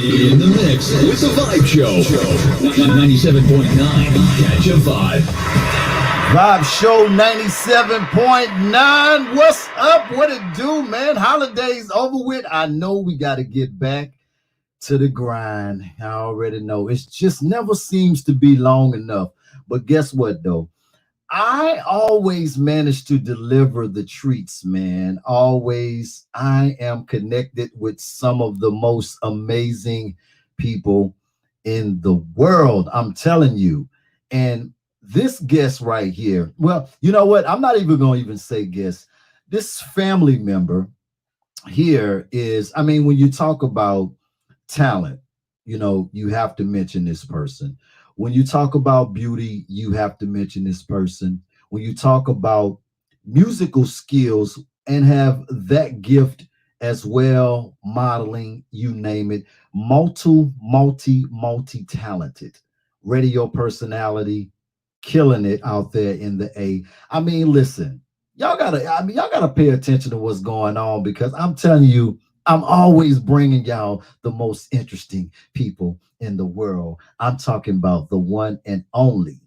In the mix with the Vibe Show. 97.9. Catch a vibe. Vibe Show 97.9. What's up? What it do, man? Holidays over with. I know we got to get back to the grind. I already know. It just never seems to be long enough. But guess what, though? I always manage to deliver the treats, man. Always. I am connected with some of the most amazing people in the world. I'm telling you. And this guest right here, well, you know what? I'm not even going to even say guest. This family member here is, I mean, when you talk about talent, you have to mention this person. When you talk about beauty, you have to mention this person. When you talk about musical skills and have that gift as well, modeling, you name it, multi talented, radio personality, killing it out there in the A. I mean, listen, y'all gotta pay attention to what's going on because I'm telling you, I'm always bringing y'all the most interesting people in the world. I'm talking about the one and only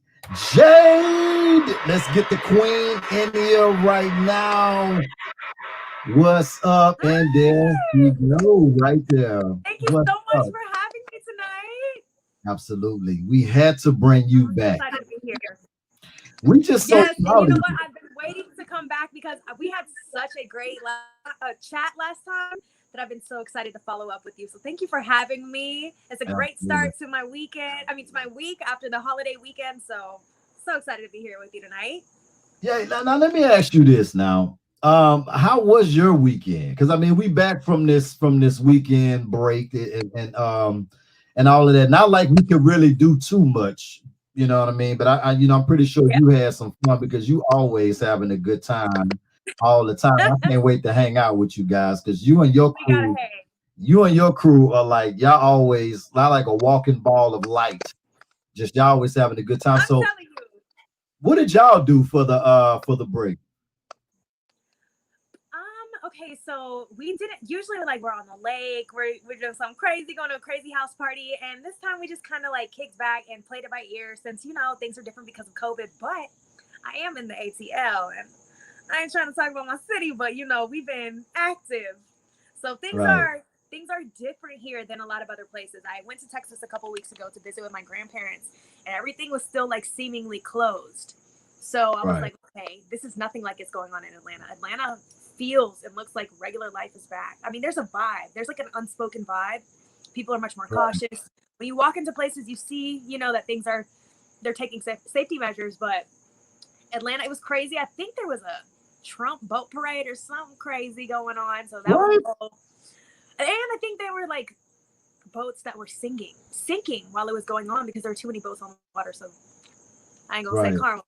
Jade. Let's get the queen in here right now. What's up? And there you go, right there. Thank you What's so much up? for having me tonight. Absolutely. We had to bring you I'm back. excited to be here. We just so Yes, and proud you know of what? you. I've been waiting to come back because we had such a great chat last time that I've been so excited to follow up with you. So thank you for having me. It's a great Absolutely. start to my weekend. I mean, to my week after the holiday weekend. So excited to be here with you tonight. Yeah, now let me ask you this now. How was your weekend? Because I mean, we back from this weekend break and all of that. Not like we could really do too much, you know what I mean? But I'm pretty sure Yeah, you had some fun because you always having a good time all the time. I can't wait to hang out with you guys because we gotta hang. you and your crew are like y'all always like a walking ball of light. Just y'all always having a good time. I'm So telling you. what did y'all do for the break? Okay, so we didn't usually like we're on the lake, we're doing something crazy, going to a crazy house party, and this time we just kind of like kicked back and played it by ear since things are different because of COVID. But I am in the ATL, and I ain't trying to talk about my city, but we've been active, so Right. things are different here than a lot of other places. I went to Texas a couple weeks ago to visit with my grandparents, and everything was still like seemingly closed. So I was Right. like, okay, this is nothing like it's going on in Atlanta. Atlanta feels and looks like regular life is back. I mean, there's a vibe. There's like an unspoken vibe. People are much more Right. cautious. When you walk into places, you see, that they're taking safety measures. But Atlanta, it was crazy. I think there was a Trump boat parade or something crazy going on. So that was What? cool. And I think there were like boats that were sinking while it was going on because there were too many boats on the water. So I ain't gonna say Right. karma.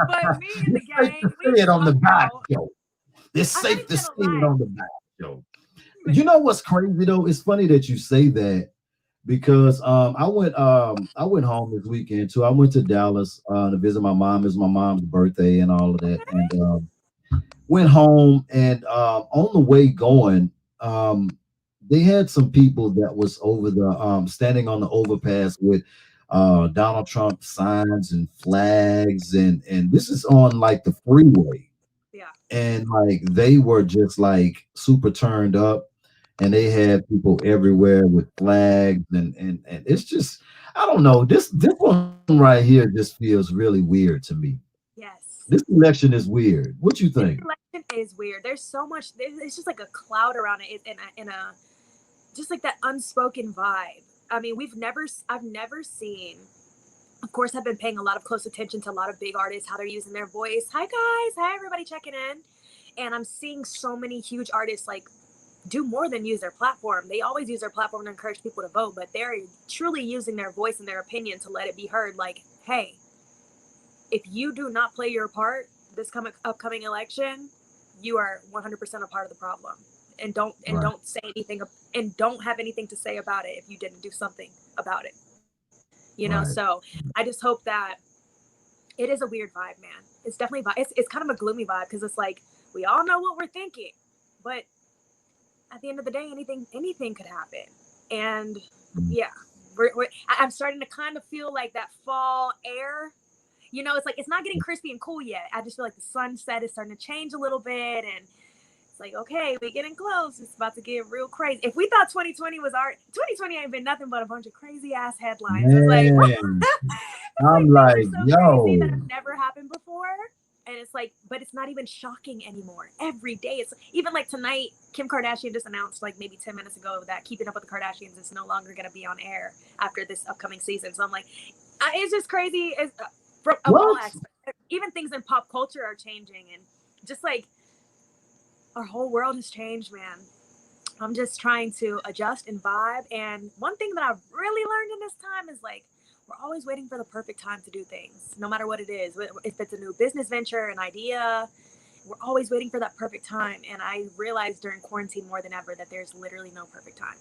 But me and the It's safe gang, to we say it on the walked back, out. Joe. It's I'm not safe even to say gonna it lie. on the back, Joe. You know what's crazy though? It's funny that you say that because I went home this weekend too. I went to Dallas to visit my mom. It was my mom's birthday and all of that, and Okay. went home and on the way going, they had some people that was over the standing on the overpass with Donald Trump signs and flags and this is on like the freeway Yeah. and like they were just like super turned up and they had people everywhere with flags and it's just I don't know this one right here just feels really weird to me. Yes. This election is weird. What you This think? election is weird. There's so much. It's just like a cloud around it, just like that unspoken vibe. I mean, I've never seen. Of course, I've been paying a lot of close attention to a lot of big artists, how they're using their voice. Hi guys, hi everybody checking in, and I'm seeing so many huge artists like do more than use their platform. They always use their platform to encourage people to vote, but they're truly using their voice and their opinion to let it be heard. Like, hey, if you do not play your part this upcoming election, you are 100% a part of the problem, and Right. don't say anything and don't have anything to say about it if you didn't do something about it. Right. So I just hope that it is a weird vibe, man. It's definitely it's kind of a gloomy vibe because it's like we all know what we're thinking, but at the end of the day, anything could happen. And yeah, I'm starting to kind of feel like that fall air. You know, it's like it's not getting crispy and cool yet. I just feel like the sunset is starting to change a little bit, and it's like, okay, we're getting close. It's about to get real crazy. If we thought 2020 was 2020 ain't been nothing but a bunch of crazy ass headlines. It's like, I'm things like, are so crazy that have never happened before. And it's like, but it's not even shocking anymore. Every day, it's even like tonight, Kim Kardashian just announced like maybe 10 minutes ago that Keeping Up with the Kardashians is no longer going to be on air after this upcoming season. So I'm like, it's just crazy. From all aspects. Even things in pop culture are changing, and just like our whole world has changed, man. I'm just trying to adjust and vibe. And one thing that I've really learned in this time is like, we're always waiting for the perfect time to do things, no matter what it is. If it's a new business venture, an idea, we're always waiting for that perfect time. And I realized during quarantine more than ever that there's literally no perfect time.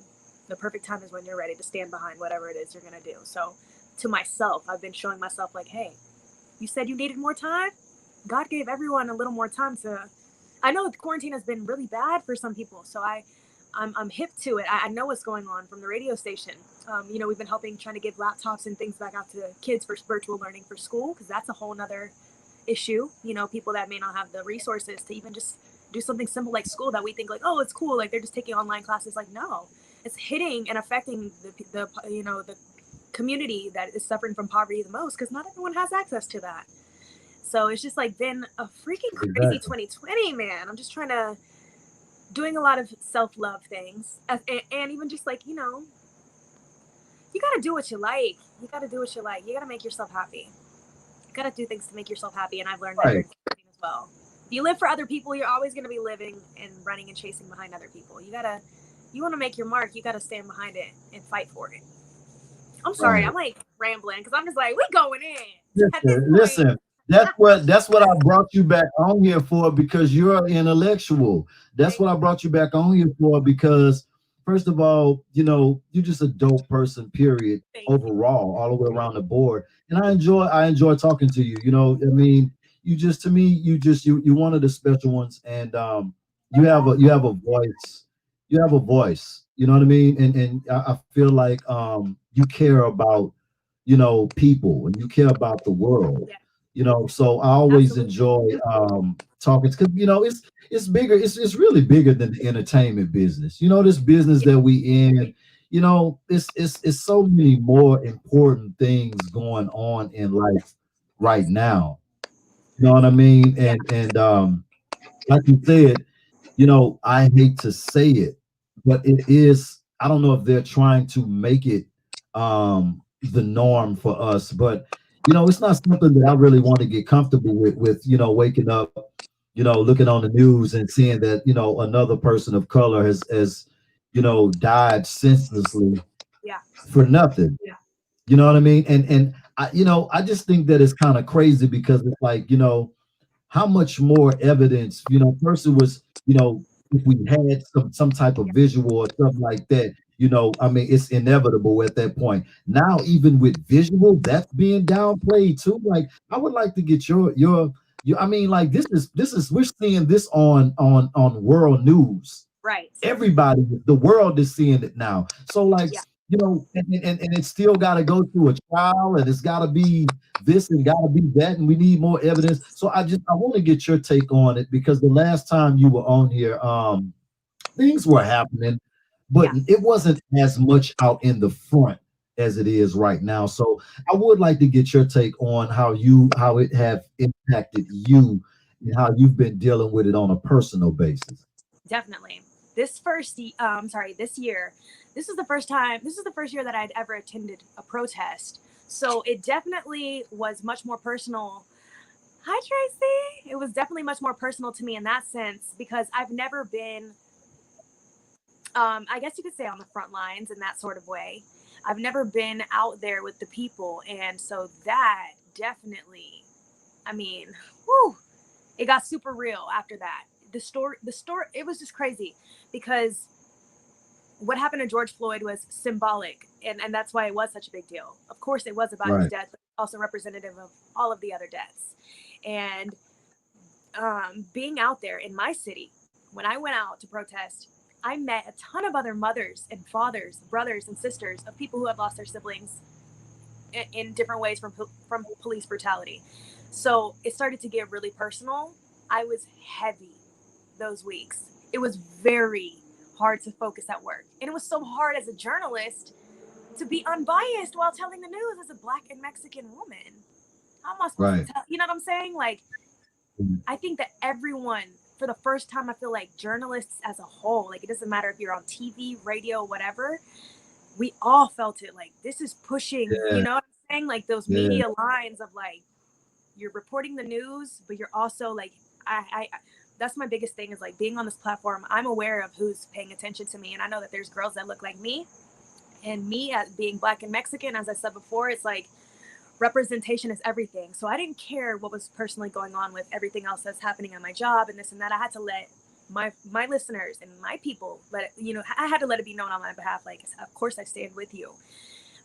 The perfect time is when you're ready to stand behind whatever it is you're going to do. So to myself, I've been showing myself like, hey, you said you needed more time. God gave everyone a little more time to. I know quarantine has been really bad for some people, so I'm hip to it. I know what's going on from the radio station. You know, we've been trying to give laptops and things back out to kids for virtual learning for school, because that's a whole nother issue. You know, people that may not have the resources to even just do something simple like school that we think like, oh, it's cool, like they're just taking online classes. Like, no, it's hitting and affecting the you know, the community that is suffering from poverty the most, because not everyone has access to that. So it's just like been a freaking crazy 2020, man. I'm just doing a lot of self-love things, and even just like, you know, you got to do what you like. You got to do what you like. You got to make yourself happy. You got to do things to make yourself happy. And I've learned that during quarantine as well. If you live for other people, you're always going to be living and running and chasing behind other people. You want to make your mark. You got to stand behind it and fight for it. I'm sorry. I'm like rambling because I'm just like, we going in. Listen, that's what I brought you back on here for, because you're an intellectual. That's what I brought you back on here for, because first of all, you know, you're just a dope person, period, overall, all the way around the board. And I enjoy talking to you. You know, I mean, to me, you're one of the special ones, and you have a voice. You have a voice. You know what I mean? And I feel like you care about, you know, people, and you care about the world. You know, so I always enjoy talking, because you know it's bigger. It's really bigger than the entertainment business. You know, this business that we in. You know, it's so many more important things going on in life right now. You know what I mean? And like you said, you know, I hate to say it, but it is. I don't know if they're trying to make it the norm for us, but you know, it's not something that I really want to get comfortable with, you know, waking up, you know, looking on the news and seeing that, you know, another person of color has you know, died senselessly for nothing. You know what I mean? And I, you know, I just think that it's kind of crazy, because it's like, you know, how much more evidence, you know, first it was, you know, if we had some type of visual or something like that, you know, I mean, it's inevitable at that point. Now, even with visual, that's being downplayed too. Like, I would like to get your I mean, like, this is we're seeing this on world news. Right. Everybody, the world is seeing it now. So like, you know, and it's still got to go through a trial, and it's got to be this and got to be that, and we need more evidence. So I want to get your take on it, because the last time you were on here, things were happening, but it wasn't as much out in the front as it is right now. So I would like to get your take on how it have impacted you, and how you've been dealing with it on a personal basis. Definitely. This year, this is the first year that I'd ever attended a protest. So it definitely was much more personal. Hi, Tracy. It was definitely much more personal to me in that sense, because I've never been, I guess you could say, on the front lines in that sort of way. I've never been out there with the people. And so that definitely, I mean, whew, it got super real after that. The story, it was just crazy, because what happened to George Floyd was symbolic, and that's why it was such a big deal. Of course, it was about his death, but also representative of all of the other deaths. And being out there in my city, when I went out to protest, I met a ton of other mothers and fathers, brothers and sisters of people who have lost their siblings in different ways from police brutality. So it started to get really personal. I was heavy those weeks. It was very hard to focus at work. And it was so hard as a journalist to be unbiased while telling the news as a Black and Mexican woman. How am I supposed Right. to tell? You know what I'm saying? Like, I think that everyone, for the first time, I feel like journalists as a whole, like, it doesn't matter if you're on TV, radio, whatever, we all felt it. Like, this is pushing, Yeah. you know what I'm saying? Like, those Yeah. media lines of like, you're reporting the news, but you're also like, I that's my biggest thing is like being on this platform. I'm aware of who's paying attention to me. And I know that there's girls that look like me, and me as being Black and Mexican, as I said before, it's like representation is everything. So I didn't care what was personally going on with everything else that's happening on my job and this and that. I had to let my listeners and my people let it, you know, I had to let it be known on my behalf. Like, of course I stand with you.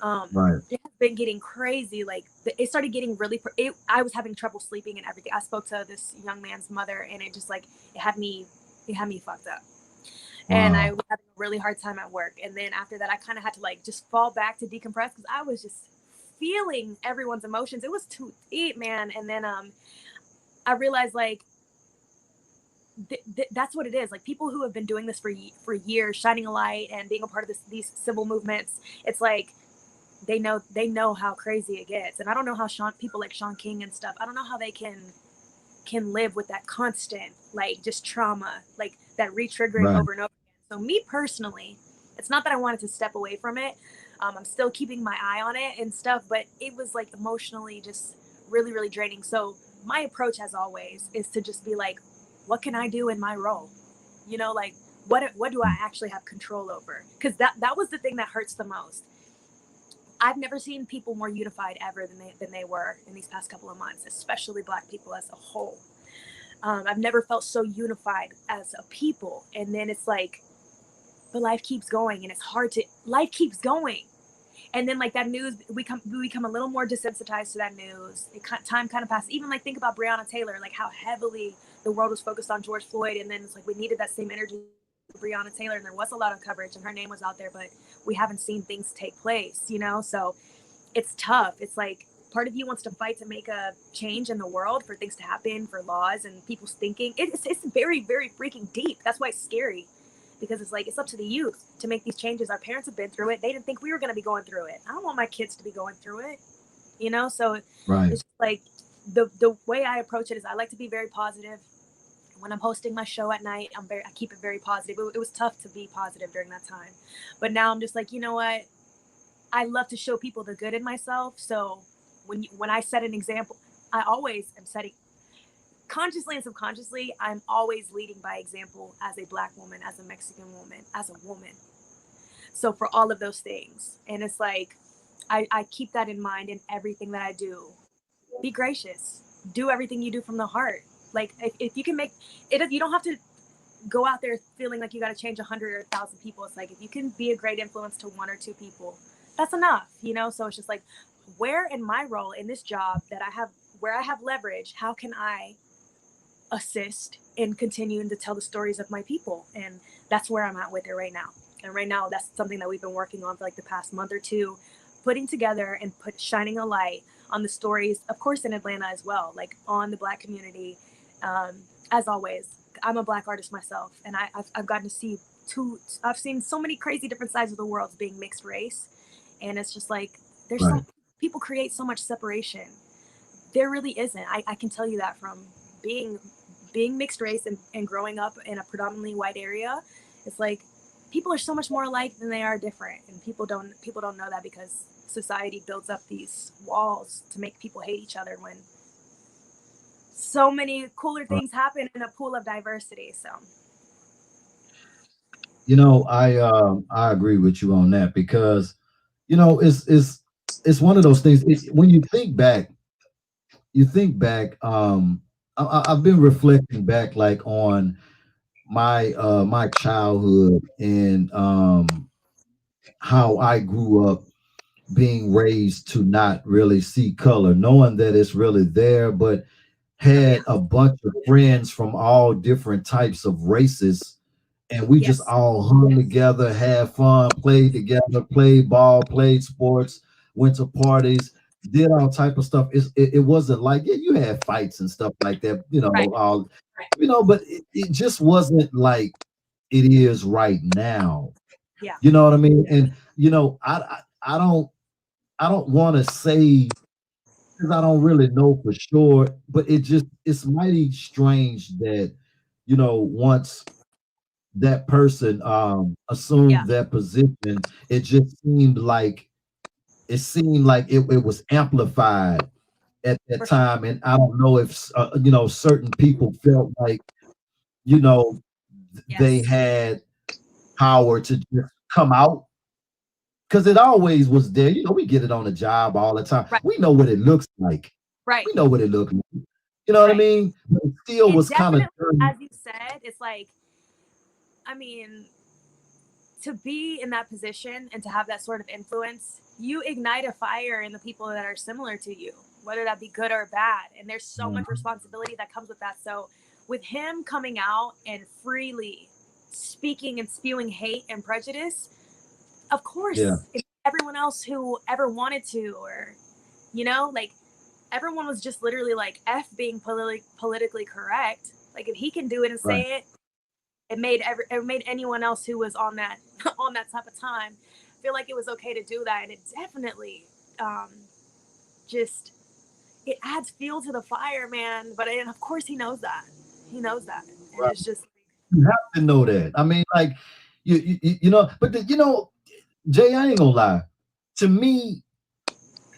Right. It has been getting crazy. Like, it started getting really, I was having trouble sleeping and everything. I spoke to this young man's mother, and it just like, it had me fucked up. And I was having a really hard time at work. And then after that, I kind of had to like just fall back to decompress because I was just feeling everyone's emotions. It was too deep, man. And then I realized like that's what it is. Like, people who have been doing this for years, shining a light and being a part of these civil movements. It's like they know how crazy it gets. And I don't know how people like Sean King and stuff, I don't know how they can live with that constant, like, just trauma, like that re-triggering Right. over and over again. So me personally, it's not that I wanted to step away from it. I'm still keeping my eye on it and stuff, but it was like emotionally just really, really draining. So my approach, as always, is to just be like, what can I do in my role? You know, like, what do I actually have control over? Because that was the thing that hurts the most. I've never seen people more unified ever than they were in these past couple of months, especially Black people as a whole. I've never felt so unified as a people. And then it's like, but life keeps going, and it's hard to, life keeps going. And then like that news, we become a little more desensitized to that news. Time kind of passes. Even like, think about Breonna Taylor, like how heavily the world was focused on George Floyd. And then it's like, we needed that same energy for Breonna Taylor, and there was a lot of coverage and her name was out there, but we haven't seen things take place, you know? So it's tough. It's like, part of you wants to fight to make a change in the world, for things to happen, for laws and people's thinking. It's very, very freaking deep. That's why it's scary, because it's like, it's up to the youth to make these changes. Our parents have been through it. They didn't think we were going to be going through it. I don't want my kids to be going through it, you know? So Right. it's like, the way I approach it is I like to be very positive. When I'm hosting my show at night, I keep it very positive. It was tough to be positive during that time, but now I'm just like, you know what? I love to show people the good in myself. So when I set an example, I always am setting, consciously and subconsciously, I'm always leading by example as a Black woman, as a Mexican woman, as a woman. So for all of those things, and it's like, I keep that in mind in everything that I do. Be gracious. Do everything you do from the heart. Like, if you can make it, you don't have to go out there feeling like you got to change 100 or 1,000 people. It's like, if you can be a great influence to 1 or 2 people, that's enough, you know? So it's just like, where in my role in this job that I have, where I have leverage, how can I assist in continuing to tell the stories of my people? And that's where I'm at with it right now. And right now, that's something that we've been working on for like the past month or two, putting together and shining a light on the stories, of course, in Atlanta as well, like on the Black community. As always, I'm a Black artist myself, and I've gotten to see I've seen so many crazy different sides of the world being mixed race. And it's just like, there's Right. people create so much separation. There really isn't. I can tell you that from being mixed race and growing up in a predominantly white area. It's like, people are so much more alike than they are different. And people don't know that, because society builds up these walls to make people hate each other, when so many cooler things happen in a pool of diversity. So You know, I agree with you on that, because you know, it's one of those things. When you think back. I've been reflecting back, like, on my childhood, and how I grew up, being raised to not really see color, knowing that it's really there, but oh yeah, had a bunch of friends from all different types of races, and we just Yes. all hung together, had fun, played together, played ball, played sports, went to parties, did all type of stuff. It wasn't like, yeah, you had fights and stuff like that, Right. but it just wasn't like it is right now. Yeah. You know what I mean? And I don't want to say, because I don't really know for sure, but it's mighty strange that once that person Yeah. assumed that position, it just seemed like it was amplified at that For sure. time. And I don't know if certain people felt like you know they Yes. had power to just come out, because it always was there. We get it on the job all the time. Right. We know what it looks like. Right. We know what it looks like. You know what I Right. mean? But it still It was kind of definitely, dirty. as you said, it's like, I mean, to be in that position and to have that sort of influence, you ignite a fire in the people that are similar to you, whether that be good or bad. And there's so much responsibility that comes with that. So with him coming out and freely speaking and spewing hate and prejudice, of course, Yeah, if everyone else who ever wanted to, or, like, everyone was just literally like, F being politically correct. Like, if he can do it and right. say it, it made anyone else who was on that on that type of time feel like it was okay to do that. And it definitely just, it adds fuel to the fire, man. But, and of course, he knows that, and Right. it's just You have to know that. I mean, like but Jay, I ain't gonna lie. To me,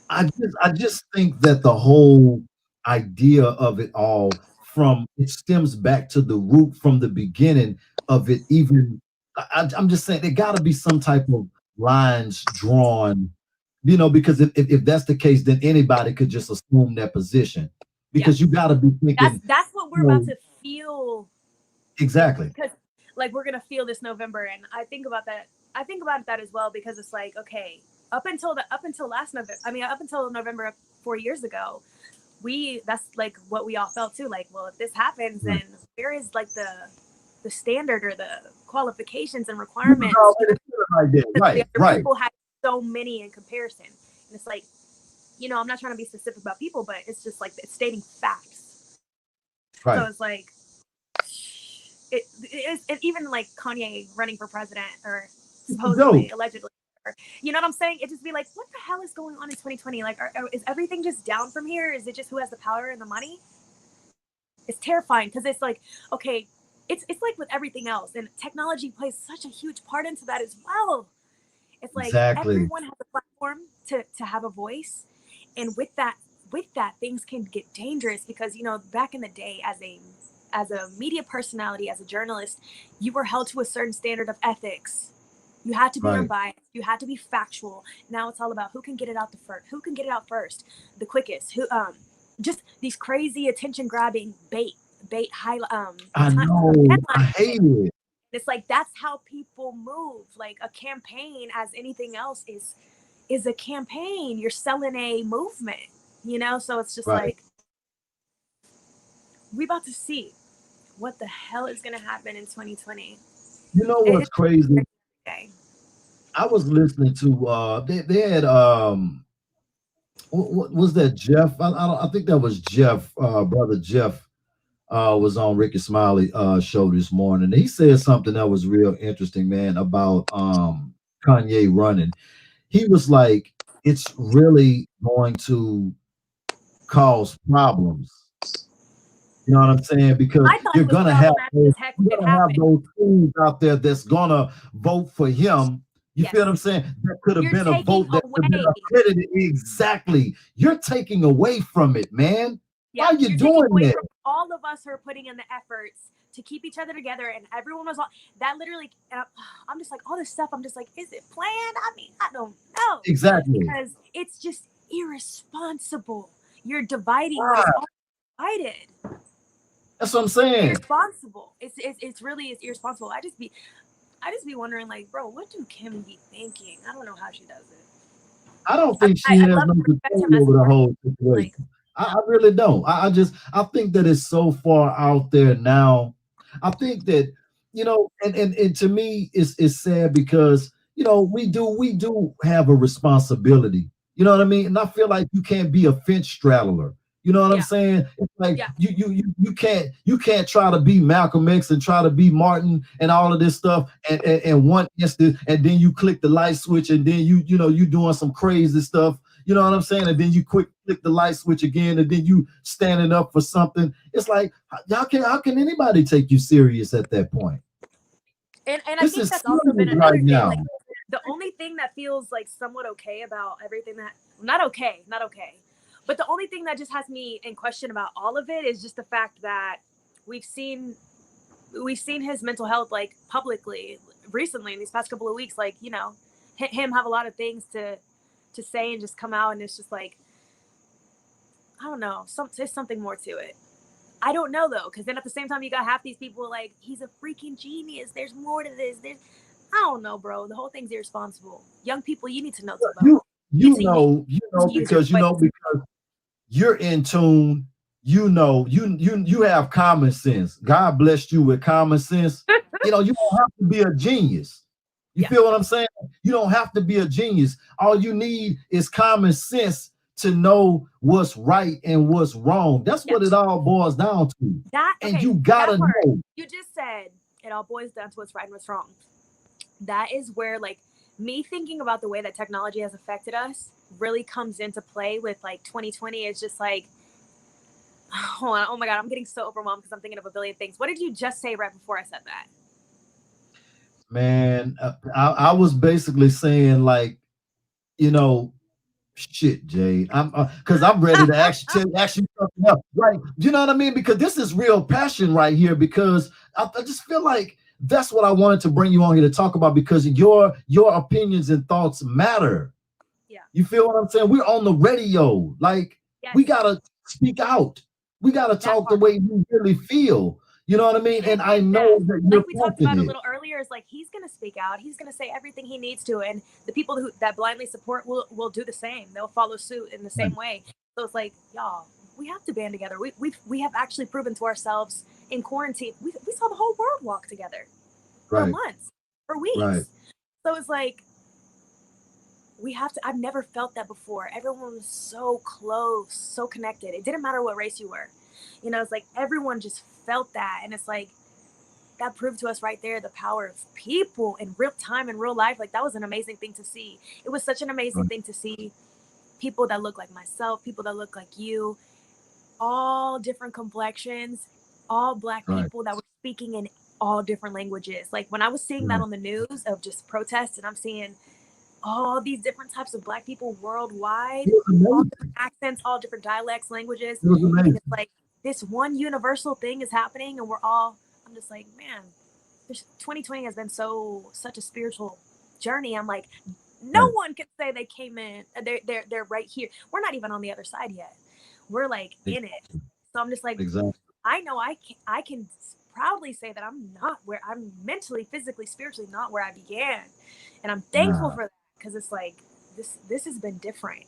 I just think that the whole idea of it all, from it stems back to the root from the beginning of it. Even I'm just saying there got to be some type of lines drawn, because if that's the case, then anybody could just assume that position, yeah. because you got to be thinking, That's what we're you about know, to feel. exactly. Because, like, we're gonna feel this November, and I think about that as well, because it's like, okay, up until last November, up until November 4 years ago, that's like what we all felt too. Like, well, if this happens, Right. then where is like the standard or the qualifications and You was requirements? already feeling like that. Because the Right, other right, people had so many in comparison, and it's like, I'm not trying to be specific about people, but it's just like it's stating facts. So right. it's like, it even like Kanye running for president, or Dope. supposedly, allegedly, or, you know what I'm saying? It just be like, what the hell is going on in 2020? Like, is everything just down from here? Is it just who has the power and the money? It's terrifying, because it's like, okay, it's like with everything else, and technology plays such a huge part into that as well. It's like Exactly. everyone has a platform to have a voice, and with that things can get dangerous, because back in the day, as a media personality, as a journalist, you were held to a certain standard of ethics. You had to be Right. unbiased. You had to be factual. Now it's all about who can get it out who can get it out first, the quickest. Who just these crazy attention grabbing bait high I time know. I headlines. hate it. It's like, that's how people move. Like, a campaign, as anything else, is a campaign. You're selling a movement. So it's just Right. like, we about to see what the hell is going to happen in 2020. You know what's It's crazy? okay. I was listening to they had what was that, Jeff? I think that was Jeff, brother Jeff, was on Ricky Smiley show this morning. He said something that was real interesting, man, about Kanye running. He was like, it's really going to cause problems. You know what I'm saying? Because I thought it was problematic as heck when you're it gonna have happened. those fools out there that's gonna vote for him. You feel what I'm Yes. saying? That could have You're been a taking vote that could have been away. accredited. Exactly. You're taking away from it, man. Why Yeah, are you you're taking doing away that? from all of us who are putting in the efforts to keep each other together, and everyone was on that literally. I'm just like, all this stuff. I'm just like, is it planned? I don't know, Exactly. because it's just irresponsible. You're dividing what is Right. all divided. That's what I'm saying. Irresponsible. It's really is irresponsible. I just be wondering, like, bro, what do Kim be thinking? I don't know how she does it. I don't think she I has love no and respect him control as over an the artist. whole Like, situation. I really don't. I think that it's so far out there now. I think that And to me, it's sad because we do have a responsibility. You know what I mean? And I feel like you can't be a fence straddler. You know what I'm Yeah. saying? It's like Yeah. you can't try to be Malcolm X and try to be Martin and all of this stuff and one instant, and then you click the light switch, and then you doing some crazy stuff. You know what I'm saying? And then you click the light switch again, and then you standing up for something. It's like how can anybody take you serious at that point? And I This think is that's also been serious another right thing. now. Like the only thing that feels like somewhat okay about everything that not okay, not okay. But the only thing that just has me in question about all of it is just the fact that we've seen we've seen his mental health like publicly recently in these past couple of weeks, like, him have a lot of things to say and just come out, and it's just like, I don't know, there's something more to it. I don't know though, because then at the same time you got half these people like, he's a freaking genius. There's more to this. I don't know, bro. The whole thing's irresponsible. Young people, you need to know to vote. You You you need to know you know use your because you're in tune. You have common sense. God blessed you with common sense. You don't have to be a genius. You Yeah. feel what I'm saying? You don't have to be a genius. All you need is common sense to know what's right and what's wrong. That's what it all boils down to. And you gotta that part know. you just said, it all boils down to what's right and what's wrong. That is where, like, me thinking about the way that technology has affected us really comes into play with like 2020. Is just like, hold on, oh my god, I'm getting so overwhelmed because I'm thinking of a billion things. What did you just say right before I said that? Man, I was basically saying, like, you know, shit, Jay. I'm because I'm ready to actually something else. Right. You know what I mean? Because this is real passion right here. Because I just feel like that's what I wanted to bring you on here to talk about, because your opinions and thoughts matter. Yeah. You feel what I'm saying? We're on the radio. Like, Yes. we gotta speak out. We gotta talk the way we really feel. You know what I mean? And I know that you're like we talked about a passionate. little earlier, is like, he's going to speak out. He's going to say everything he needs to, and the people that blindly support will do the same. They'll follow suit in the same way. So it's like, y'all, we have to band together. We have actually proven to ourselves in quarantine. We saw the whole world walk together for Right. months, for weeks. Right. So it's like, we have to. I've never felt that before. Everyone was so close, so connected. It didn't matter what race you were. It's like everyone just felt that, and it's like, that proved to us right there the power of people in real time, in real life. Like, that was an amazing thing to see. It was such an amazing thing to see people that look like myself, people that look like you, all different complexions, all Black people that were speaking in all different languages. Like, when I was seeing that on the news of just protests, and I'm seeing all these different types of Black people worldwide, all different accents, all different dialects, languages, and it's like this one universal thing is happening, and I'm just like, man, 2020 has been such a spiritual journey. I'm like, no one can say they came in. They're right here. We're not even on the other side yet. We're like in it. So I'm just like, Exactly. I know I can proudly say that I'm not where I'm mentally, physically, spiritually not where I began, and I'm thankful for that, because it's like this has been different.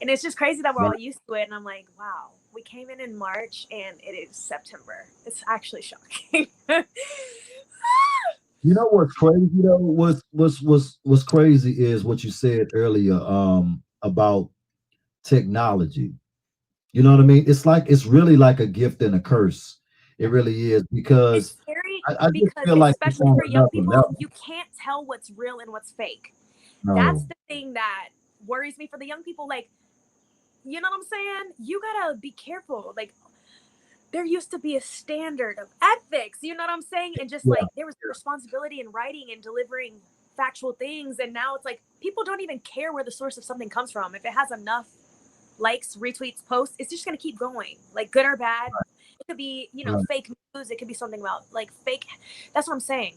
And it's just crazy that we're all used to it. And I'm like, wow, we came in March and it is September. It's actually shocking. You know what's crazy though? What's crazy is what you said earlier about technology. You know what I mean? It's really like a gift and a curse. It really is, It's because scary I just because, feel like it's especially on for young another people, level. you can't tell what's real and what's fake. That's No. the thing that worries me for the young people. Like, you know what I'm saying? You gotta be careful. Like, there used to be a standard of ethics, you know what I'm saying? And just like, there was responsibility in writing and delivering factual things. And now it's like, people don't even care where the source of something comes from. If it has enough likes, retweets, posts, it's just going to keep going, like, good or bad. It could be, fake news. It could be something about like fake. That's what I'm saying.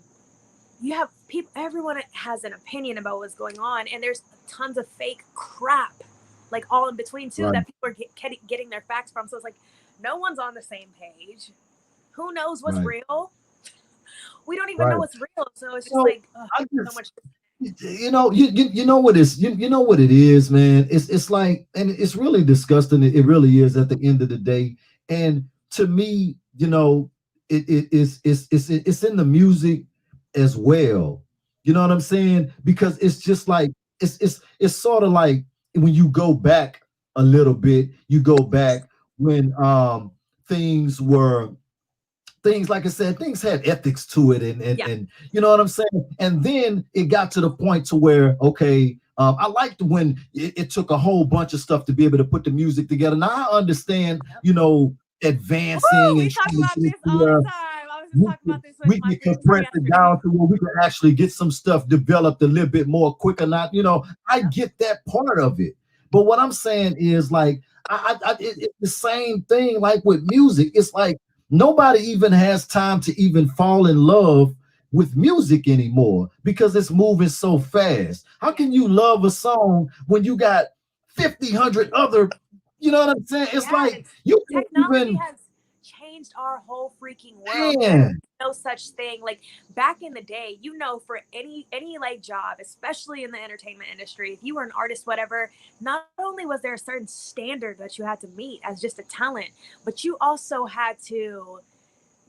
You have people, everyone has an opinion about what's going on. And there's tons of fake crap, like, all in between too, that people are getting their facts from. So it's like, no one's on the same page. Who knows what's real? We don't even know what's real. So it's just like, so much. You know what is you know what it is, man. It's like, and it's really disgusting. It really is at the end of the day. And to me, it's in the music as well. You know what I'm saying? Because it's just like it's sort of like when you go back a little bit, you go back when things were things like I said, things had ethics to it, and you know what I'm saying. And then it got to the point to where okay, I liked when it took a whole bunch of stuff to be able to put the music together. Now I understand, you know, advancing We and talk trying about to this get all to the time. I was just talking about this with we my can friends compress it yesterday. down to where we can actually get some stuff developed a little bit more quicker. Not, you know, I get that part of it, but what I'm saying is like it's the same thing like with music. It's like nobody even has time to even fall in love with music anymore because it's moving so fast. How can you love a song when you got 50, 100 other, you know what I'm saying? It's like you can't Technology even, has changed our whole freaking world. man. No such thing. Like back in the day, you know, for any like job, especially in the entertainment industry, if you were an artist, whatever, not only was there a certain standard that you had to meet as just a talent, but you also had to,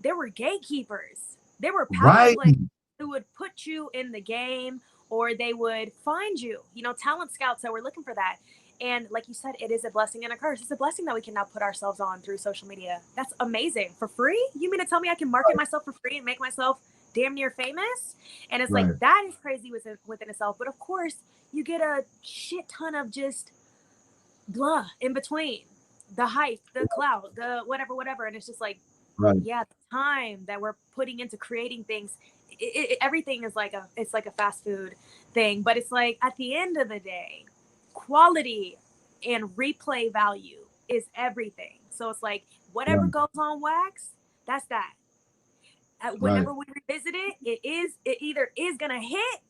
there were gatekeepers. There were power Right. players who would put you in the game, or they would find you, you know, talent scouts that were looking for that. And like you said, it is a blessing and a curse. It's a blessing that we can now put ourselves on through social media. That's amazing. For free? You mean to tell me I can market myself for free and make myself damn near famous? And it's like, that is crazy within itself. But of course, you get a shit ton of just blah in between. The hype, the clout, the whatever. And it's just like, yeah, the time that we're putting into creating things, everything is like it's like a fast food thing. But it's like at the end of the day, quality and replay value is everything. So it's like whatever goes on wax, that's that. Whenever we revisit it, it either is gonna hit,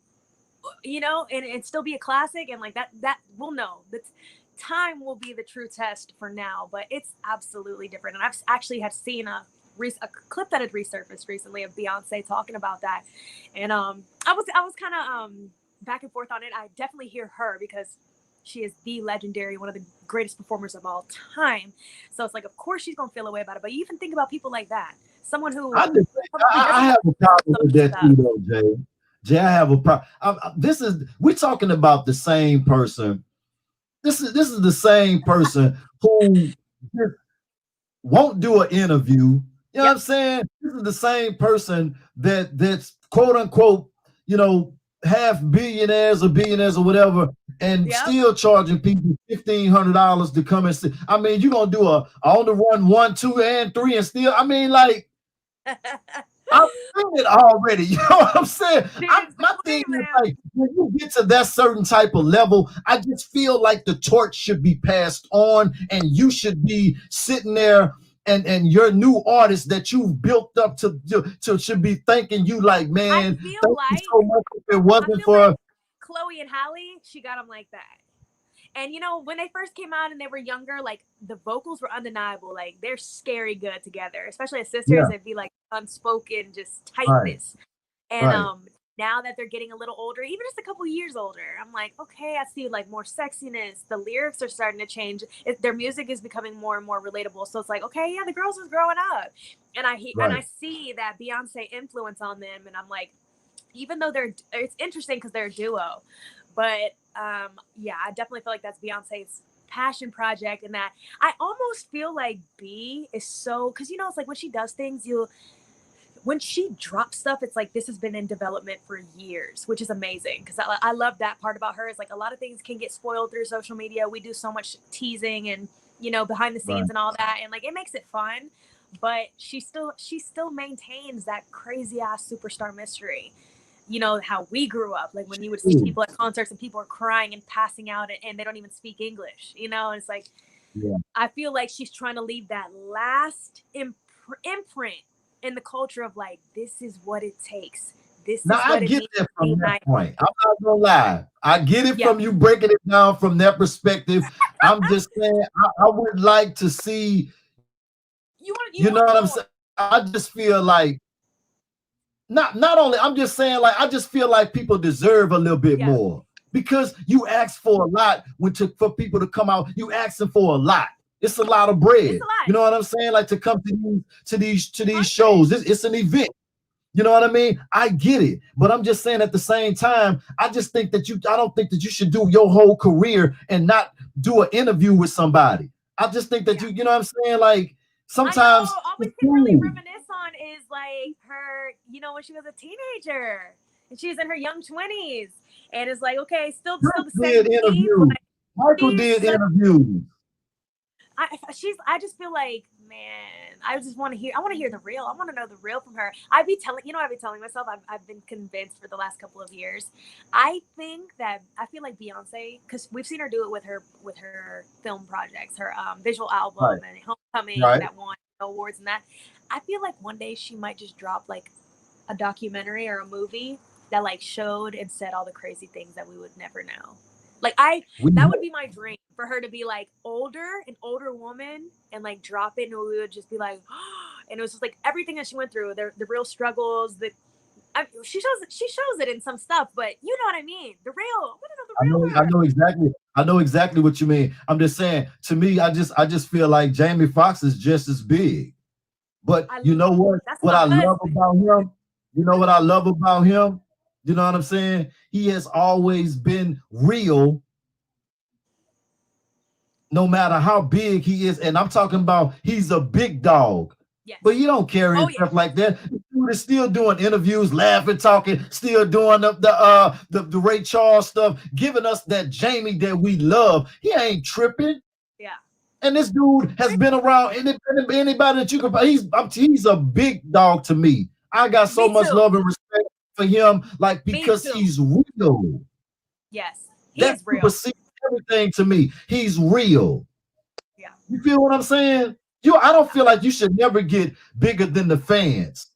you know, and still be a classic, and like that we'll know. That's time will be the true test for now, but it's absolutely different. And I've actually have seen a clip that had resurfaced recently of Beyonce talking about that, and I was kind of back and forth on it. I definitely hear her because she is the legendary, one of the greatest performers of all time. So it's like, of course she's gonna feel a way about it. But you even think about people like that, someone who I have a problem with that too, though, Jay. Jay, I have a problem. We're talking about the same person. This is the same person who just won't do an interview. You know what I'm saying? This is the same person that's quote unquote, you know, half billionaires or billionaires or whatever, and still charging people $1,500 to come and see. I mean, you're gonna do a on the run 1, 2, and 3, and still, I mean, like I've seen it already. You know what I'm saying? My thing is like when you get to that certain type of level, I just feel like the torch should be passed on, and you should be sitting there, and your new artist that you've built up to should be thanking you like, man, thank you so much. If it wasn't for like Chloe and Halle, she got them like that. And you know, when they first came out and they were younger, like the vocals were undeniable. Like they're scary good together, especially as sisters. It'd be like unspoken, just tightness. And now that they're getting a little older, even just a couple years older, I'm like, okay, I see like more sexiness. The lyrics are starting to change. Their music is becoming more and more relatable. So it's like, okay, yeah, the girls is growing up, and I see that Beyonce influence on them, and I'm like, even though it's interesting because they're a duo. But yeah, I definitely feel like that's Beyonce's passion project, and that I almost feel like B is so, because you know, it's like when she does things, when she drops stuff, it's like this has been in development for years, which is amazing, because I love that part about her. Is like a lot of things can get spoiled through social media. We do so much teasing and, you know, behind the scenes and all that, and like it makes it fun, but she still maintains that crazy ass superstar mystery. You know how we grew up, like when you would see people at concerts and people are crying and passing out, and they don't even speak English, you know. And it's like, I feel like she's trying to leave that last imprint in the culture of like, this is what it takes. This now is what I it get means that from that point. I'm not gonna lie. I get it from you breaking it down from that perspective. I'm just saying I would like to see, you know what I'm saying? I just feel like not only, I'm just saying, like, I just feel like people deserve a little bit more, because you ask for a lot for people to come out. You asking for a lot. It's a lot of bread. It's a lot. You know what I'm saying? Like to come to these shows. It's an event. You know what I mean? I get it, but I'm just saying at the same time, I just think that I don't think that you should do your whole career and not do an interview with somebody. I just think that you know what I'm saying? Like sometimes all we can really reminisce on is like her, you know, when she was a teenager and she's in her young 20s, and it's like, okay, still the same interviews. Michael did interviews. I just feel like, man, I want to hear the real. I want to know the real from her. I'd be telling myself, I've been convinced for the last couple of years. I feel like Beyonce, because we've seen her do it with her film projects, her visual album and Homecoming that won awards and that. I feel like one day she might just drop like a documentary or a movie that like showed and said all the crazy things that we would never know. Like that would be my dream, for her to be like an older woman, and like drop it, and we would just be like, and it was just like everything that she went through, the real struggles. She shows it in some stuff, but you know what I mean. The real. I want to know the real. I know exactly what you mean. I'm just saying. To me, I just feel like Jamie Foxx is just as big. But you know what? What I love about him. You know what I love about him. You know what I'm saying? He has always been real, no matter how big he is. And I'm talking about he's a big dog. Yes. But he don't carry stuff like that. The dude is still doing interviews, laughing, talking, still doing the Ray Charles stuff, giving us that Jamie that we love. He ain't tripping. Yeah. And this dude has been around anybody that you can. He's a big dog to me. I got so much love and respect for him, like, because he's real. Yes, he's real. Everything to me, he's real. Yeah, you feel what I'm saying? I don't feel like you should never get bigger than the fans,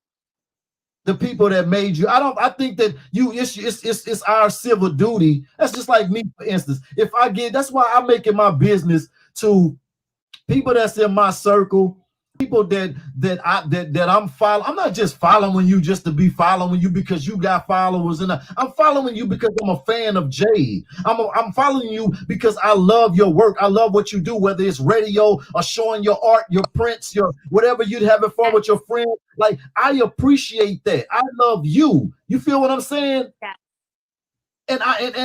the people that made you. I think that it's our civil duty. That's just like me, for instance. That's why I make it my business to people that's in my circle, people that I'm following. I'm not just following you just to be following you because you got followers, and I'm following you because I'm a fan of Jade. I'm following you because I love your work. I love what you do, whether it's radio or showing your art, your prints, your whatever you'd have it for with your friends. Like, I appreciate that. I love you. You feel what I'm saying? Yeah. And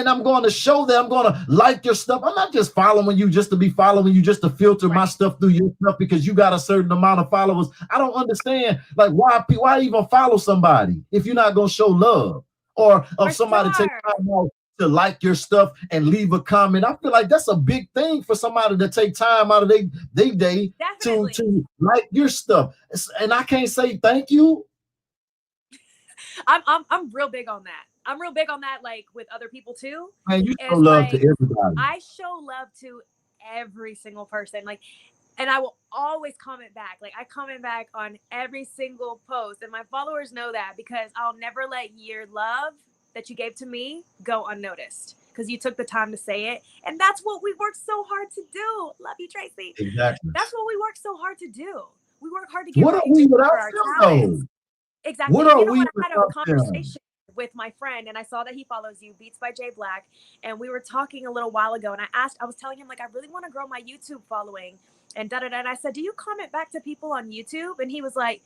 I'm going to show that. I'm going to like your stuff. I'm not just following you just to be following you, just to filter my stuff through your stuff because you got a certain amount of followers. I don't understand, like, why even follow somebody if you're not going to show love, or somebody take time out to like your stuff and leave a comment. I feel like that's a big thing for somebody to take time out of their day to like your stuff. And I can't say thank you. I'm real big on that. I'm real big on that, like with other people too. Man, you show love to everybody. I show love to every single person. Like, and I will always comment back. Like, I comment back on every single post, and my followers know that, because I'll never let your love that you gave to me go unnoticed, because you took the time to say it. And that's what we work so hard to do. Love you, Tracy. Exactly. That's what we work so hard to do. We work hard to get what are we without our talents. Exactly. What are we I had a conversation with my friend, and I saw that he follows you, Beats by J Black, and we were talking a little while ago, and I was telling him, like, I really want to grow my YouTube following, and and I said, do you comment back to people on YouTube? And he was like,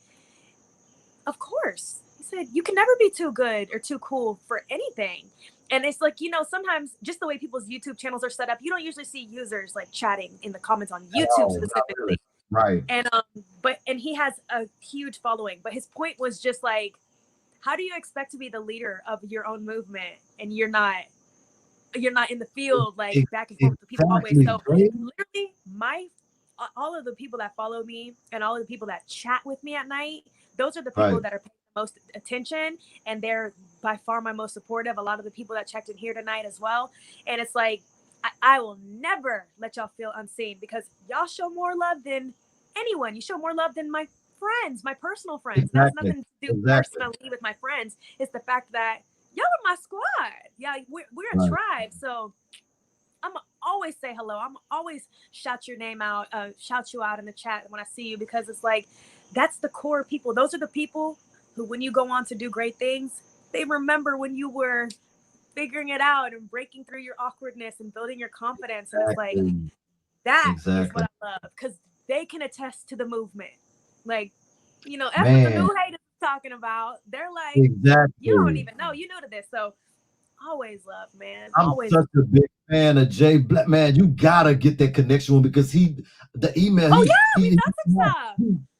of course. He said, you can never be too good or too cool for anything. And it's like, sometimes just the way people's YouTube channels are set up, you don't usually see users like chatting in the comments on YouTube specifically. Right. And and he has a huge following, but his point was just like, how do you expect to be the leader of your own movement and you're not in the field, like back and forth with people always? So literally all of the people that follow me and all of the people that chat with me at night, those are the people that are paying the most attention, and they're by far my most supportive. A lot of the people that checked in here tonight as well. And it's like, I will never let y'all feel unseen, because y'all show more love than anyone. You show more love than my friends, my personal friends. Exactly. That's nothing to do personally with my friends. It's the fact that y'all are my squad. Yeah, we're a tribe. So I'm always say hello. I'm always shout your name out, shout you out in the chat when I see you, because it's like, that's the core people. Those are the people who, when you go on to do great things, they remember when you were figuring it out and breaking through your awkwardness and building your confidence. And it's like, That is Exactly. what I love, because they can attest to the movement. Like, you know, that's what the Man, new haters are talking about. They're like, you don't exactly. even know. You new to this. So always love, man. I'm Always. such a big fan of Jay Black. Man, you gotta get that connection with him because the email Oh yeah, we've done some stuff.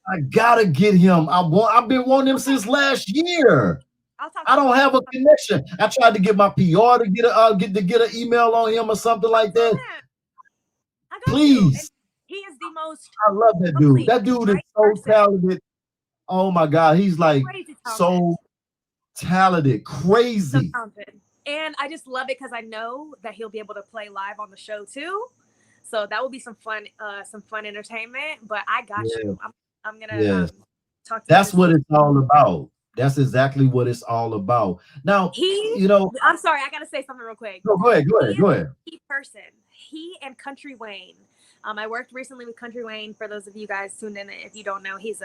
I gotta get him. I've been wanting him since last year. I'll talk. I don't have a connection. I tried to get my PR to get an email on him or something like that. I got Please. you. And he is the most. I love that dude. That dude is so talented. Oh my God, he's like so talented, crazy. So talented. And I just love it because I know that he'll be able to play live on the show too. So that will be some fun entertainment. But I got you. I'm gonna talk to. That's what it's all about. That's exactly what it's all about. Now, I'm sorry, I gotta say something real quick. No, go ahead. Key person. He and Country Wayne. I worked recently with Country Wayne. For those of you guys tuned in, if you don't know, he's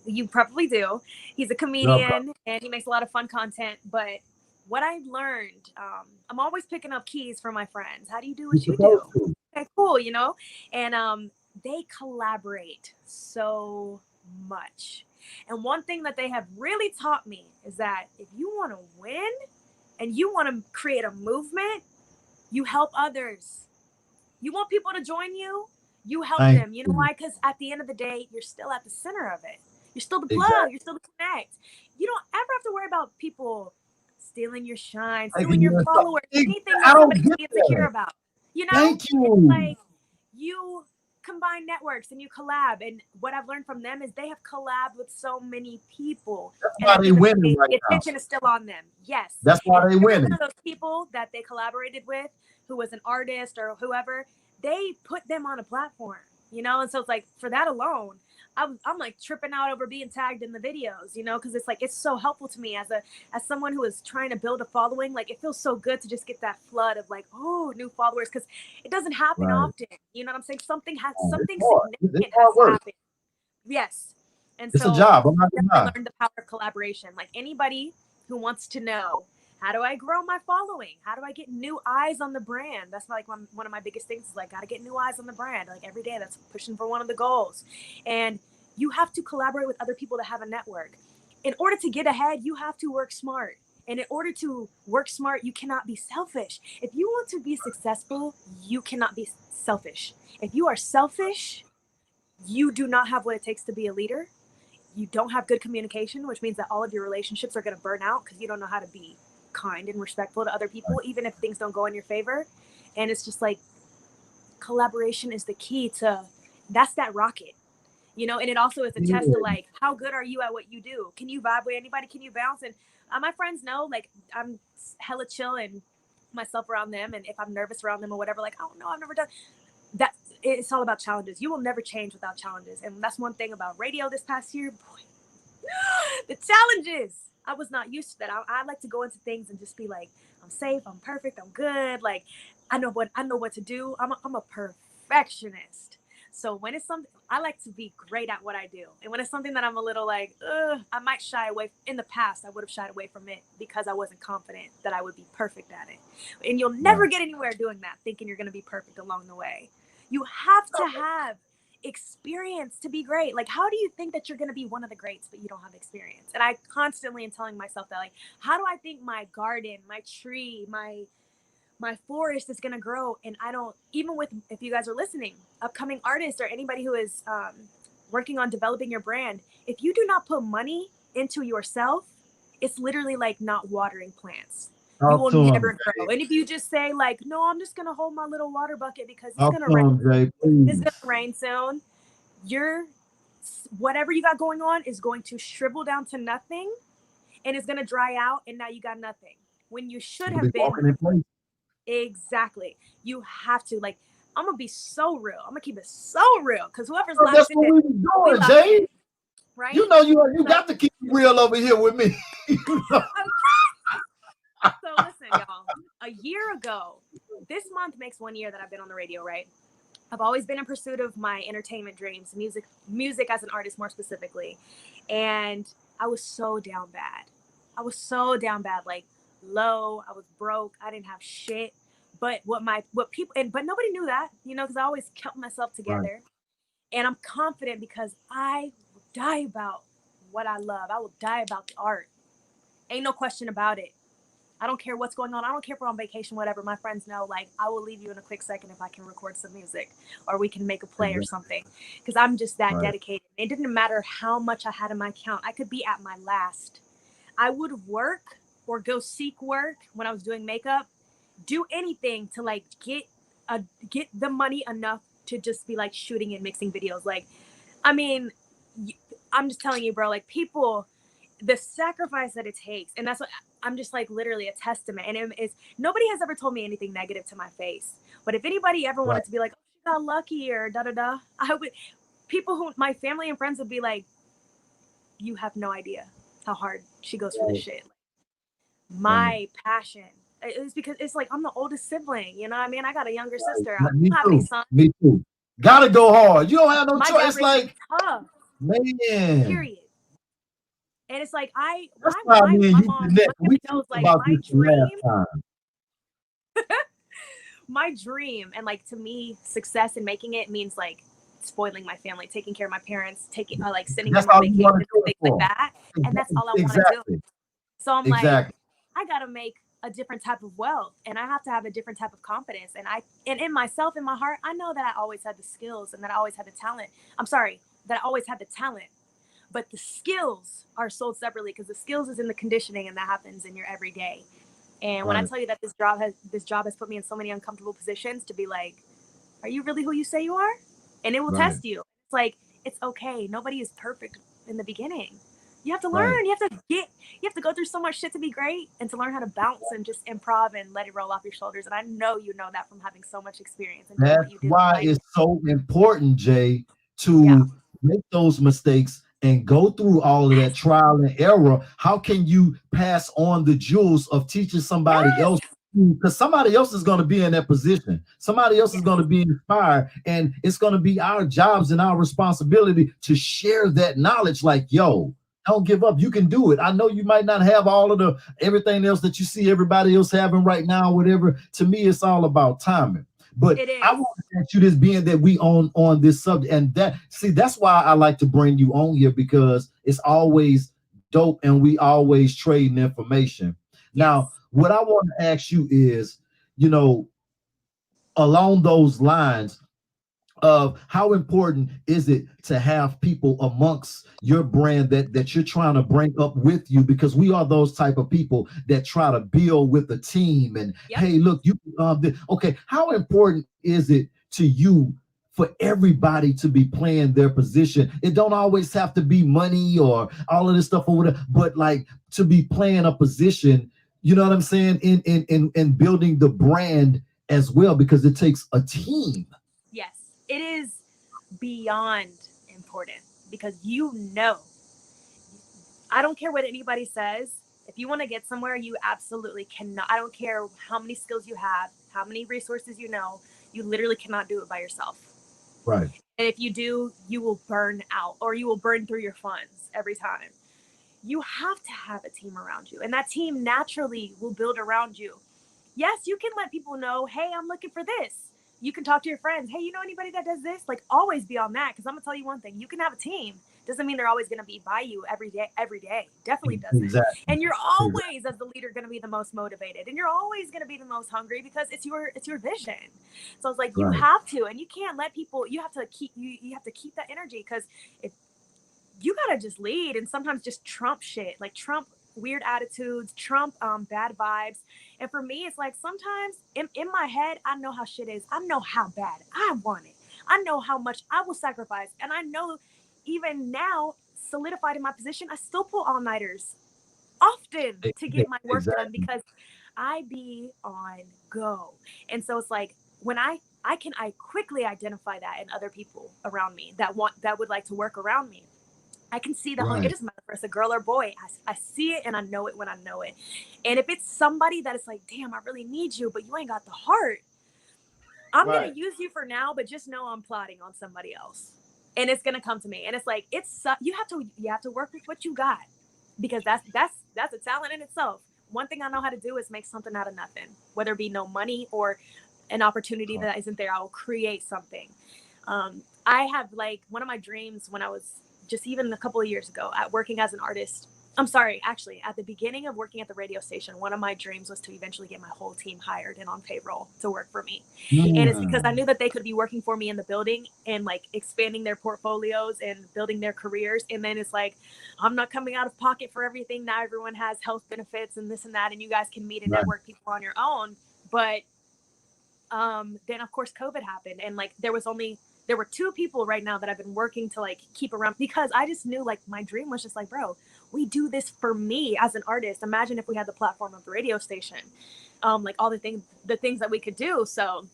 you probably do. He's a comedian and he makes a lot of fun content. But what I've learned, I'm always picking up keys from my friends. How do you do what you do? Okay, cool, you know? And they collaborate so much. And one thing that they have really taught me is that if you want to win and you want to create a movement, you help others. You want people to join you, you help them. You know why? Because at the end of the day, you're still at the center of it. You're still the plug. You're still the connect. You don't ever have to worry about people stealing your shine, stealing your followers, anything that somebody's insecure about. You know? Thank you. It's like you combine networks and you collab. And what I've learned from them is they have collabed with so many people. That's why they winning right now. Attention is still on them. Yes. That's why they winning. One of those people that they collaborated with, who was an artist or whoever, they put them on a platform, you know? And so it's like, for that alone, I'm like tripping out over being tagged in the videos, you know, because it's like, it's so helpful to me as someone who is trying to build a following. Like, it feels so good to just get that flood of like, oh, new followers, because it doesn't happen often. You know what I'm saying? Something significant has happened. Yes. And it's a job. I'm not I learned the power of collaboration. Like, anybody who wants to know, how do I grow my following? How do I get new eyes on the brand? That's like one of my biggest things is like, got to get new eyes on the brand. Like, every day that's pushing for one of the goals. And you have to collaborate with other people to have a network. In order to get ahead, you have to work smart. And in order to work smart, you cannot be selfish. If you want to be successful, you cannot be selfish. If you are selfish, you do not have what it takes to be a leader. You don't have good communication, which means that all of your relationships are going to burn out because you don't know how to be kind and respectful to other people, even if things don't go in your favor. And it's just like, collaboration is the key to, that's that rocket, you know. And it also is a test to like, how good are you at what you do? Can you vibe with anybody? Can you bounce? And my friends know, like, I'm hella chill and myself around them, and if I'm nervous around them or whatever, like, oh no, I've never done that. It's all about challenges. You will never change without challenges. And that's one thing about radio this past year, boy, the challenges. I was not used to that. I like to go into things and just be like, I'm safe, I'm perfect, I'm good. Like, I know what to do. I'm a perfectionist. So when it's something, I like to be great at what I do. And when it's something that I'm a little like, I might shy away. In the past, I would have shied away from it because I wasn't confident that I would be perfect at it. And you'll never get anywhere doing that, thinking you're going to be perfect along the way. You have to have experience to be great. Like, how do you think that you're going to be one of the greats but you don't have experience? And I constantly am telling myself that, like, how do I think my garden, my tree, my forest is going to grow? And I don't, even with, if you guys are listening, upcoming artists or anybody who is working on developing your brand, if you do not put money into yourself, it's literally like not watering plants. You will never grow. And if you just say like, no, I'm just going to hold my little water bucket because it's going to rain. It's going to rain soon. Whatever you got going on is going to shrivel down to nothing, and it's going to dry out. And now you got nothing when you should have been. Exactly. You have to, like, I'm going to be so real. I'm going to keep it so real. Because whoever's laughing. That's what we doing, Jay. Right? You know, you got to keep it real over here with me. So listen, y'all, a year ago, this month makes 1 year that I've been on the radio, right? I've always been in pursuit of my entertainment dreams, music as an artist more specifically. And I was so down bad. Like low, I was broke. I didn't have shit. But what people, but nobody knew that, you know, because I always kept myself together. And I'm confident because I will die about what I love. I will die about the art. Ain't no question about it. I don't care what's going on. I don't care if we're on vacation, whatever. My friends know, like, I will leave you in a quick second if I can record some music or we can make a play or something. Because I'm just that dedicated. It didn't matter how much I had in my account. I could be at my last. I would work or go seek work when I was doing makeup, do anything to like get the money enough to just be like shooting and mixing videos. Like, I mean, I'm just telling you, bro, like people, the sacrifice that it takes. And that's what I'm just like literally a testament. And it is, nobody has ever told me anything negative to my face. But if anybody ever wanted to be like, oh, she got lucky or da da da, I would, people who, my family and friends would be like, you have no idea how hard she goes for this shit. My passion is because it's like I'm the oldest sibling, you know what I mean? I got a younger sister. I don't have any sons. Me too. Gotta go hard. You don't have no My choice. dad Like, tough. man. Period. And it's like That's why my mom, we knows like about my this dream. last time. My dream, and like to me, success in making it means like spoiling my family, taking care of my parents, taking like sending them on vacation, things like that. And that's all I want to do. So I'm like, I gotta make a different type of wealth, and I have to have a different type of confidence. And in myself, in my heart, I know that I always had the skills and that I always had the talent. I'm sorry, that I always had the talent, but the skills are sold separately because the skills is in the conditioning, and that happens in your everyday. And when I tell you that this job has put me in so many uncomfortable positions to be like, are you really who you say you are? And it will test you. It's like, it's okay. Nobody is perfect in the beginning. You have to learn. You have to go through so much shit to be great, and to learn how to bounce and just improv and let it roll off your shoulders. And I know you know that from having so much experience. And that's what you do. why it's so important, Jay, to make those mistakes and go through all of that trial and error. How can you pass on the jewels of teaching somebody else? Because somebody else is going to be in that position. Somebody else is going to be inspired, and it's going to be our jobs and our responsibility to share that knowledge. Like, yo, don't give up. You can do it. I know you might not have all of the everything else that you see everybody else having right now, whatever. To me, it's all about timing. But I want to ask you this, being that we on this subject, and that's why I like to bring you on here, because it's always dope and we always trading information. Now, what I want to ask you is, you know, along those lines of how important is it to have people amongst your brand that you're trying to bring up with you, because we are those type of people that try to build with a team. And hey, look, you okay, how important is it to you for everybody to be playing their position? It don't always have to be money or all of this stuff or whatever, but like to be playing a position, you know what I'm saying, in building the brand as well, because it takes a team. Yes, it is beyond important, because you know, I don't care what anybody says. If you want to get somewhere, you absolutely cannot. I don't care how many skills you have, how many resources you know, you literally cannot do it by yourself. Right. And if you do, you will burn out, or you will burn through your funds every time. You have to have a team around you, and that team naturally will build around you. Yes, you can let people know, hey, I'm looking for this. You can talk to your friends. Hey, you know anybody that does this? Like, always be on that, because I'm going to tell you one thing. You can have a team. Doesn't mean they're always going to be by you every day. Definitely doesn't. Exactly. And you're always, as the leader, going to be the most motivated. And you're always going to be the most hungry, because it's your vision. So it's like, you have to, and you can't let people, you have to keep that energy, because if you got to just lead, and sometimes just trump shit, like trump weird attitudes, trump bad vibes. And for me, it's like sometimes in my head, I know how shit is. I know how bad I want it. I know how much I will sacrifice. And I know even now, solidified in my position, I still pull all-nighters often to get my work done, because I be on go. And so it's like, when I quickly identify that in other people around me that would like to work around me. I can see the hunger. It doesn't matter if it's a girl or boy. I see it, and I know it when I know it. And if it's somebody that is like, damn, I really need you, but you ain't got the heart, I'm going to use you for now, but just know I'm plotting on somebody else. And it's going to come to me. And it's like, you have to work with what you got, because that's a talent in itself. one thing I know how to do is make something out of nothing, whether it be no money or an opportunity that isn't there. I will create something. I have like one of my dreams when I was just even a couple of years ago at working as an artist. I'm sorry, actually, at the beginning of working at the radio station, one of my dreams was to eventually get my whole team hired and on payroll to work for me. And it's because I knew that they could be working for me in the building and like expanding their portfolios and building their careers. And then it's like, I'm not coming out of pocket for everything. Now everyone has health benefits and this and that, and you guys can meet and network people on your own. But then of course COVID happened, and like there were 2 people right now that I've been working to like keep around, because I just knew like my dream was just like, bro, we do this for me as an artist. Imagine if we had the platform of the radio station, like all the things that we could do. So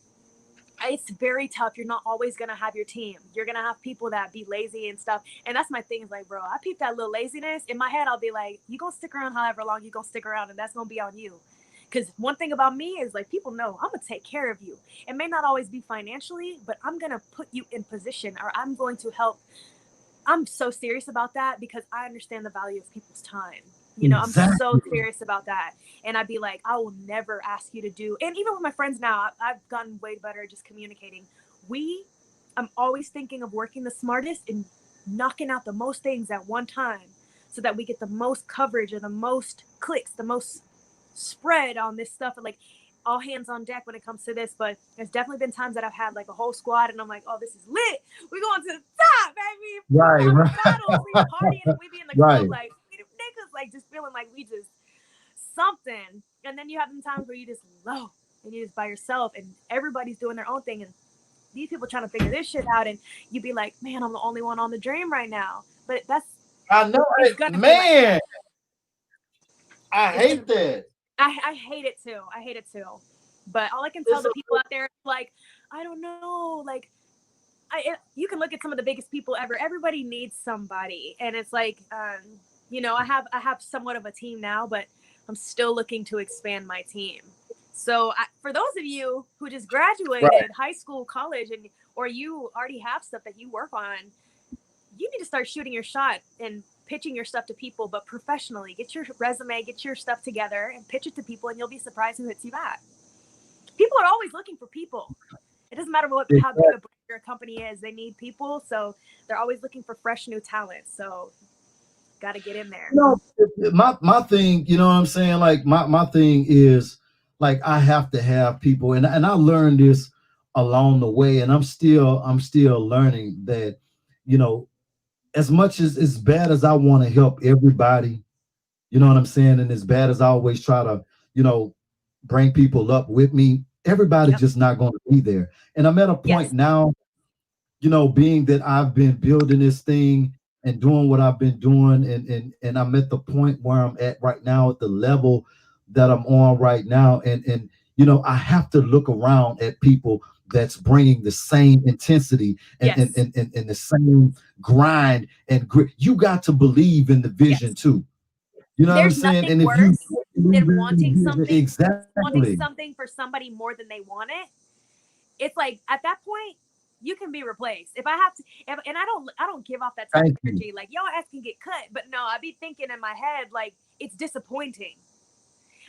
it's very tough. You're not always going to have your team. You're going to have people that be lazy and stuff. And that's my thing is like, bro, I peep that little laziness in my head. I'll be like, you going to stick around however long you going to stick around, and that's going to be on you. Because one thing about me is like, people know I'm going to take care of you. It may not always be financially, but I'm going to put you in position, or I'm going to help. I'm so serious about that because I understand the value of people's time. You know, exactly. I'm so serious about that. And I'd be like, I will never ask you to do. And even with my friends now, I've gotten way better at just communicating. I'm always thinking of working the smartest and knocking out the most things at one time so that we get the most coverage or the most clicks, the most spread on this stuff. And like all hands on deck when it comes to this. But there's definitely been times that I've had like a whole squad and I'm like, oh, this is lit. We're going to the top, baby. Right. Battles, we partying, we be in the club like niggas, like just feeling like we just something. And then you have them times where you just low and you just by yourself and everybody's doing their own thing and these people trying to figure this shit out, and you be like, man, I'm the only one on the dream right now. But that's I know it, man. Like I hate that. I hate it too. I hate it too. But all I can tell the people out there, like, I don't know, like, you can look at some of the biggest people ever. Everybody needs somebody, and it's like, you know, I have somewhat of a team now, but I'm still looking to expand my team. So for those of you who just graduated high school, college, or you already have stuff that you work on, you need to start shooting your shot and pitching your stuff to people, but professionally. Get your resume, get your stuff together and pitch it to people, and you'll be surprised who hits you back. People are always looking for people. It doesn't matter how big a brand or company is, they need people. So they're always looking for fresh new talent. So got to get in there. You know, my thing, you know what I'm saying? Like my thing is like I have to have people, and I learned this along the way, and I'm still learning that, you know, as much as bad as I want to help everybody, you know what I'm saying, and as bad as I always try to, you know, bring people up with me, everybody's just not going to be there. And I'm at a point now, you know, being that I've been building this thing and doing what I've been doing, and I'm at the point where I'm at right now, at the level that I'm on right now, and you know, I have to look around at people that's bringing the same intensity and the same grind and grit. You got to believe in the vision too. You know what I'm saying? And if you than wanting something, exactly wanting something for somebody more than they want it, it's like at that point you can be replaced. If I have to, and I don't give off that type of energy like your ass can get cut, but no, I be thinking in my head like it's disappointing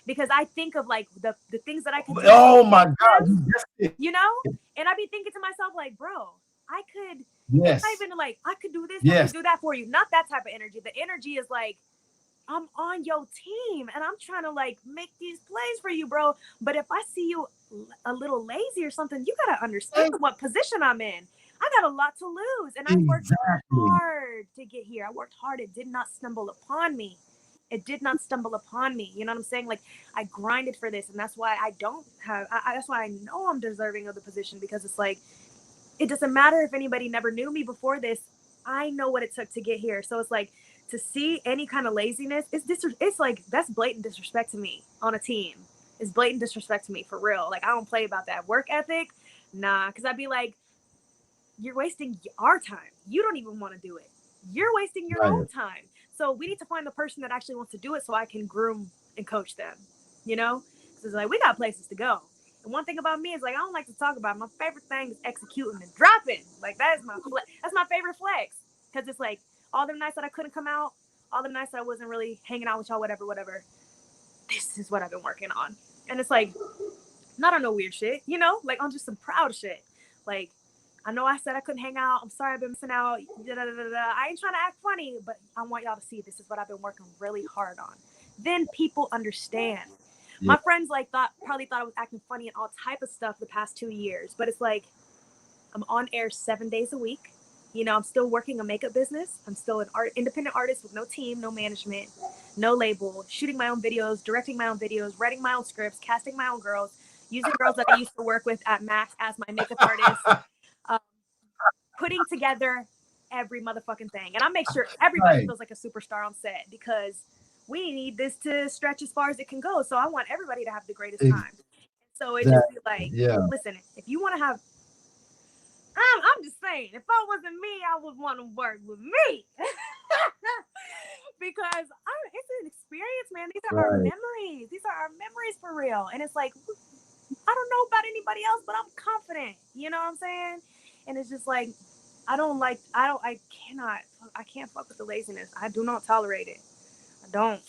because I think of like the things that I can do. Oh my God, you know, and I be thinking to myself like, bro, I could. Yes. It's not even like I could do this, I could do that for you. Not that type of energy. The energy is like, I'm on your team and I'm trying to like make these plays for you, bro. But if I see you a little lazy or something, you got to understand what position I'm in. I got a lot to lose. And I worked hard to get here. I worked hard. It did not stumble upon me. It did not stumble upon me. You know what I'm saying? Like I grinded for this. And that's why that's why I know I'm deserving of the position, because it's like, it doesn't matter if anybody never knew me before this. I know what it took to get here. So it's like, to see any kind of laziness, it's like, that's blatant disrespect to me on a team. It's blatant disrespect to me, for real. Like, I don't play about that work ethic. Nah, because I'd be like, you're wasting our time. You don't even want to do it. You're wasting your own time. So we need to find the person that actually wants to do it so I can groom and coach them, you know? Because it's like, we got places to go. And one thing about me is like, I don't like to talk about it. My favorite thing is executing and dropping. Like, that's my favorite flex. Because it's like, all them nights that I couldn't come out, all them nights that I wasn't really hanging out with y'all, whatever. this is what I've been working on. And it's like, not on no weird shit, you know, like on just some proud shit. Like, I know I said I couldn't hang out. I'm sorry I've been missing out. I ain't trying to act funny, but I want y'all to see this is what I've been working really hard on. Then people understand. Yeah. My friends like probably thought I was acting funny and all type of stuff the past 2 years, but it's like I'm on air 7 days a week. You know, I'm still working a makeup business. I'm still an independent artist with no team, no management, no label, shooting my own videos, directing my own videos, writing my own scripts, casting my own girls, using girls that I used to work with at Max as my makeup artist, putting together every motherfucking thing. And I make sure everybody feels like a superstar on set because we need this to stretch as far as it can go. So I want everybody to have the greatest time. So it just be like, listen, if you want to have, I'm just saying, if I wasn't me, I would want to work with me. Because it's an experience, man. These are our memories. These are our memories for real. And it's like, I don't know about anybody else, but I'm confident. You know what I'm saying? And it's just like, I can't fuck with the laziness. I do not tolerate it. I don't.